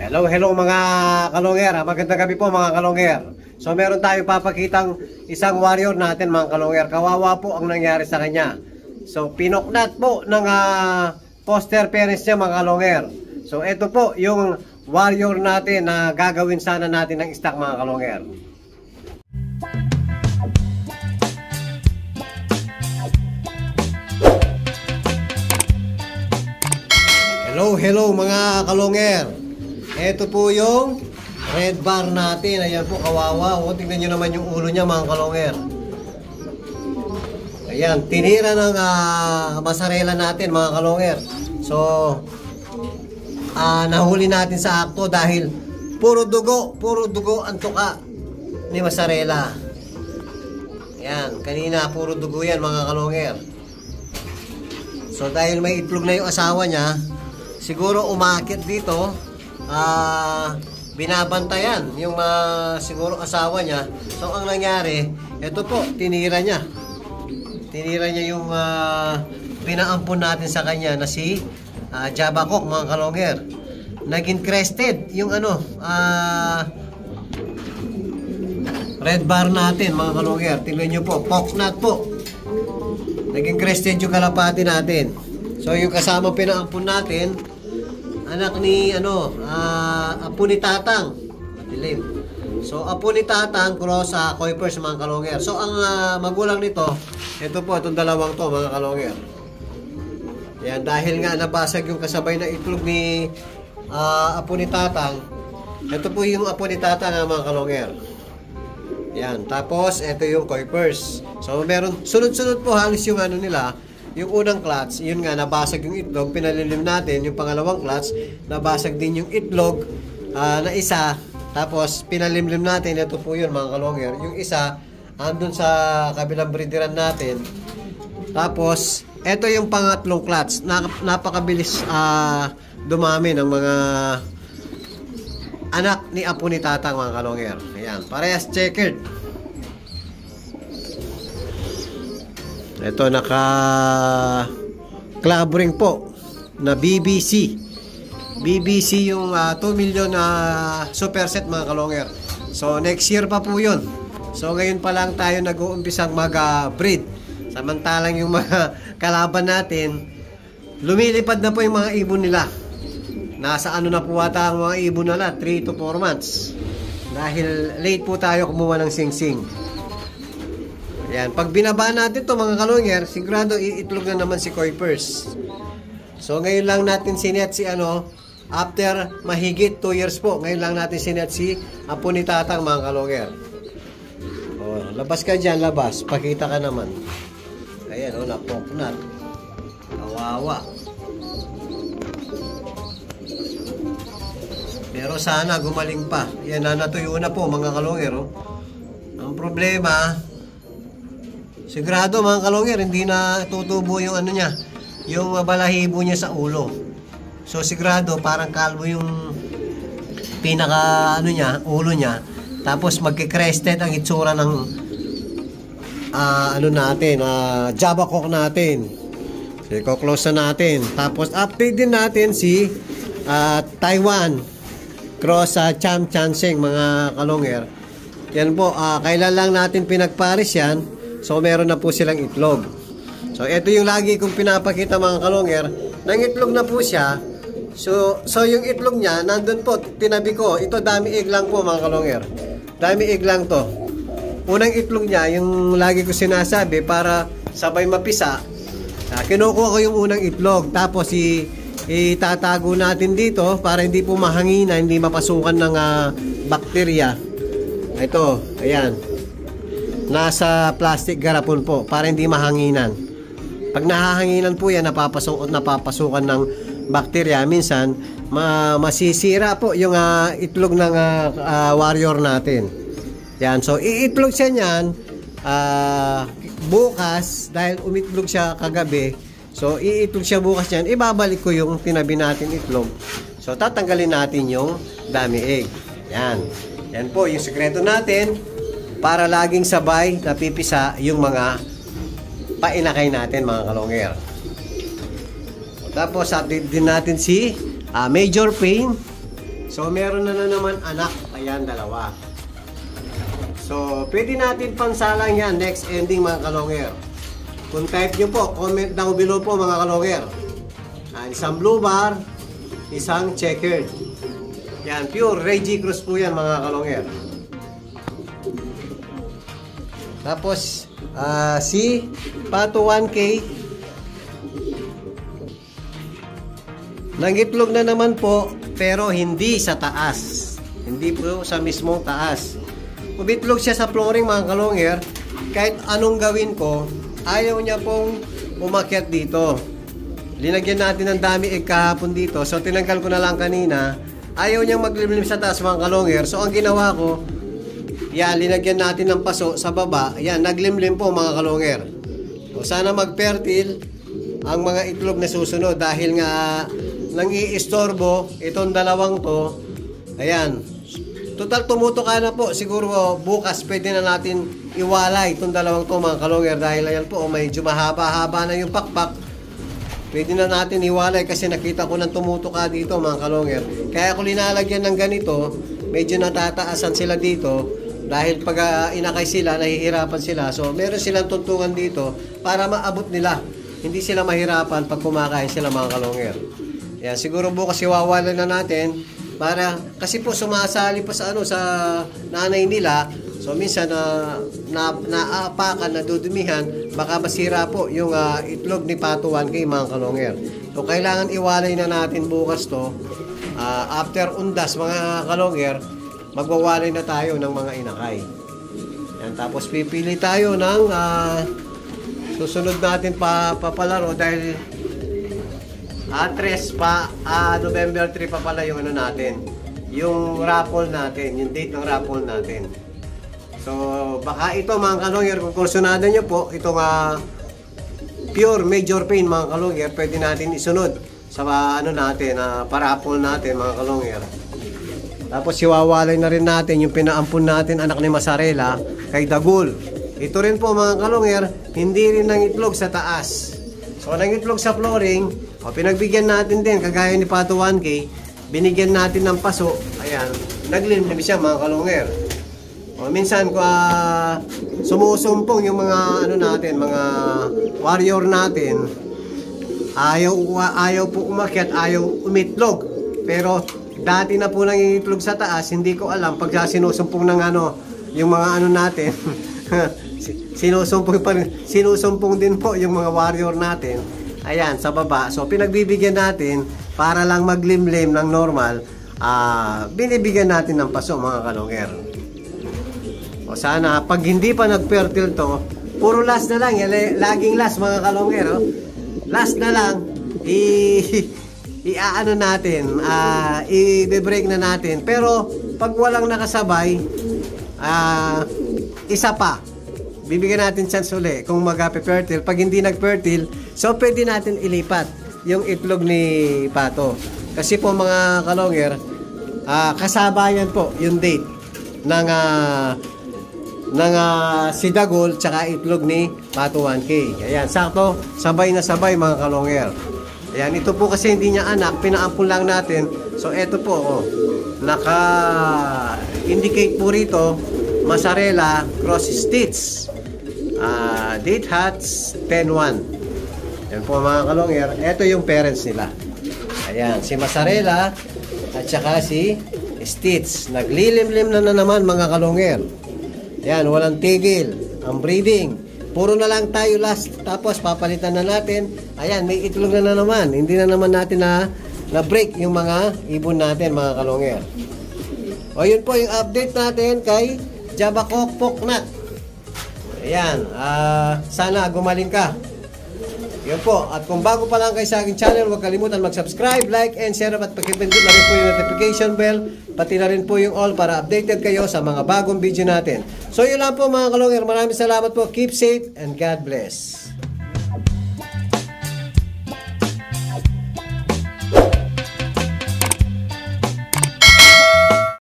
Hello, hello mga kalonger. Magandang gabi po mga kalonger. So meron tayong papakitang isang warrior natin mga kalonger. Kawawa po ang nangyari sa kanya. So pinoknat po ng foster parents niya mga kalonger. So ito po yung warrior natin na gagawin sana natin ng stock mga kalonger. Hello, hello mga kalonger. Ito po yung red bar natin. Ayan po, kawawa. O, tingnan nyo naman yung ulo niya mga kalonger. Ayan, tinira ng masarela natin mga kalonger. So, nahuli natin sa akto dahil puro dugo ang tuka ni masarela. Ayan, kanina puro dugo yan mga kalonger. So, dahil may itlog na yung asawa niya, siguro umakit dito, binabantayan yung siguro asawa niya. So ang nangyari, ito po, tinira niya yung pinaampun natin sa kanya na si Jabakok mga kalonger. Naging crested yung red bar natin mga kalonger. Tingnan nyo po, poknat po. Naging crested yung kalapati natin. So yung kasama pinaampun natin, anak ni apo ni Tatang. Madilim. So apo ni Tatang cross sa Kuipers mga kalonger. So ang magulang nito, ito po itong dalawang to mga kalonger. Yan, dahil nga nabasag yung kasabay na itlog ni apo ni Tatang. Ito po yung apo ni Tatang mga kalonger. Yan, tapos ito yung Kuipers. So meron sunod-sunod po halos yung nila. Yung unang clutch, yun nga, nabasag yung itlog, pinalilim natin. Yung pangalawang clutch, nabasag din yung itlog na isa. Tapos, pinalimlim natin. Ito po yun, mga kalonger. Yung isa, andun sa kabilang breederan natin. Tapos, ito yung pangatlong clutch. Napakabilis dumami ng mga anak ni apo ni Tatang, mga kalonger. Ayan, parehas checkered. Ito naka club ring po na BBC. BBC yung 2 million superset mga kalonger. So next year pa po yun. So ngayon pa lang tayo nag-uumpisang mag-breed. Samantalang yung mga kalaban natin, lumilipad na po yung mga ibon nila. Nasa na po ata ang mga ibon nila, 3 to 4 months. Dahil late po tayo kumuha ng sing-sing. Ayan, pag binaba natin to mga kalonger, sigurado iitlog na naman si Kuipers. So ngayon lang natin sinet si after mahigit 2 years po, ngayon lang natin sinet si apo ni Tatang mga kalonger. Oh, labas ka dyan, labas. Pakita ka naman. Ayan, napoknat. Kawawa. Pero sana gumaling pa. Yan, natuyo na po mga kalonger. Oh. Ang problema, sigurado mga kalonger, hindi na tutubo yung niya, yung balahibo niya sa ulo. So sigurado parang kalbo yung pinaka ulo niya. Tapos magki-crested ang itsura ng Jabakok natin. So i-close na natin. Tapos update din natin si Taiwan cross sa Cham Chanseng mga kalonger. Yan po, kailan lang natin pinagpares yan. So meron na po silang itlog. So ito yung lagi kong pinapakita mga kalonger. Nang itlog na po siya. So yung itlog niya nandun po, tinabi ko. Ito dami egg lang po mga kalonger. Dami egg lang to. Unang itlog niya, yung lagi ko sinasabi para sabay mapisa. Kinukuha ko yung unang itlog. Tapos itatago natin dito para hindi po mahangina, hindi mapasukan ng bakterya. Ito, ayan. Nasa plastic garapon po para hindi mahanginan. Pag nahahanginan po yan, napapasukan ng bakterya. Minsan, masisira po yung itlog ng warrior natin. Yan. So, iitlog siya niyan bukas dahil umitlog siya kagabi. So, iitlog siya bukas niyan. Ibabalik ko yung tinabi natin itlog. So, tatanggalin natin yung dummy egg. Yan. Yan po yung sekreto natin para laging sabay napipisa yung mga painakay natin mga kalonger. Tapos update din natin si Major Pain. So, meron na naman anak. Ayan, dalawa. So, pwede natin pansalang yan. Next ending, mga kalonger. Kung type nyo po, comment down below po, mga kalonger. Isang blue bar, isang checkered. Yan, pure Reggie Cruz po yan, mga kalonger. Tapos, si Pato 1K. Nangitlog na naman po, pero hindi sa taas. Hindi po sa mismong taas. Umitlog siya sa flooring, mga kalonger. Kahit anong gawin ko, ayaw niya pong umakyat dito. Linagyan natin ng dami kahapon dito. So, tinanggal ko na lang kanina. Ayaw niyang maglimlim sa taas, mga kalonger. So, ang ginawa ko, yan, linagyan natin ng paso sa baba. Yan, naglimlim po, mga kalonger. So, sana mag-fertile ang mga itlog na susunod. Dahil nga, nang iistorbo, itong dalawang to, ayan, total tumuto ka na po. Siguro bukas pwede na natin iwalay itong dalawang to, mga kalonger. Dahil ayan po, medyo mahaba-haba na yung pakpak. Pwede na natin iwalay kasi nakita ko ng tumuto ka dito, mga kalonger. Kaya kung linalagyan ng ganito, medyo natataasan sila dito. Dahil pag inakay sila, nahihirapan sila. So, meron silang tuntungan dito para maabot nila. Hindi sila mahirapan pag kumakain sila, mga kalonger. Yan, siguro bukas iwawalan na natin para kasi po sumasali pa sa sa nanay nila. So minsan naapakan, nadudumihan, baka masira po yung itlog ni Pato 1K, mga kalonger. So kailangan iwalay na natin bukas to. After undas, mga kalonger, magwawalay na tayo ng mga inakay. Yan, tapos pipili tayo ng susunod natin papalaro dahil November 3 pa pala yung natin. Yung raffle natin, yung date ng raffle natin. So, baka ito, mga kalonger, kung kursunada nyo po, itong pure major pain, mga kalonger, pwede natin isunod sa natin, pa-raffle natin, mga kalonger. Tapos, iwawalay na rin natin yung pinaampun natin, anak ni Masarela, kay Dagul. Ito rin po, mga kalonger, hindi rin nang itlog sa taas. So, nang itlog sa flooring, pinagbigyan natin din, kagaya ni Pato 1K, binigyan natin ng paso, ayan, naglimlim siya, mga kalonger. Minsan, sumusumpong yung mga, natin, mga warrior natin, ayaw po umakyat, ayaw umitlog. Pero, dati na po nang itlog sa taas, hindi ko alam, pag sinusumpong ng yung mga natin, sinusumpong din po yung mga warrior natin. Ayan, sa baba. So, pinagbibigyan natin para lang maglimlim ng normal. Binibigyan natin ng paso, mga kalonger. O sana, pag hindi pa nag-fertile to, puro last na lang. Laging last, mga kalonger. Last na lang. Natin. I-break na natin. Pero, pag walang nakasabay, isa pa. Bibigyan natin chance uli kung mag-fertile. Pag hindi nag-fertile, so pwede natin ilipat yung itlog ni Pato. Kasi po, mga kalonger, kasabayan po yung date ng si Dagol tsaka itlog ni Pato 1K. Ayan, sakto, sabay na sabay, mga kalonger. Ayan, ito po kasi hindi niya anak, pinaampun lang natin. So, eto po, naka-indicate po rito, Masarela cross stitch. Date hats 10-1. Yan po, mga kalonger. Ito yung parents nila. Ayan, si Masarela at saka si Stitch. Naglilimlim na naman, mga kalonger. Ayan, walang tigil. Ang breeding. Puro na lang tayo last. Tapos papalitan na natin. Ayan, may itlog na naman. Hindi na naman natin na-break yung mga ibon natin, mga kalonger. O yun po yung update natin kay Java Poknat. Ayan, sana gumaling ka. Yun po. At kung bago pa lang kayo sa aking channel, huwag kalimutan mag-subscribe, like, and share. At pakipindot na rin po yung notification bell. Pati na rin po yung all para updated kayo sa mga bagong video natin. So yun lang po, mga kalonger. Maraming salamat po. Keep safe and God bless.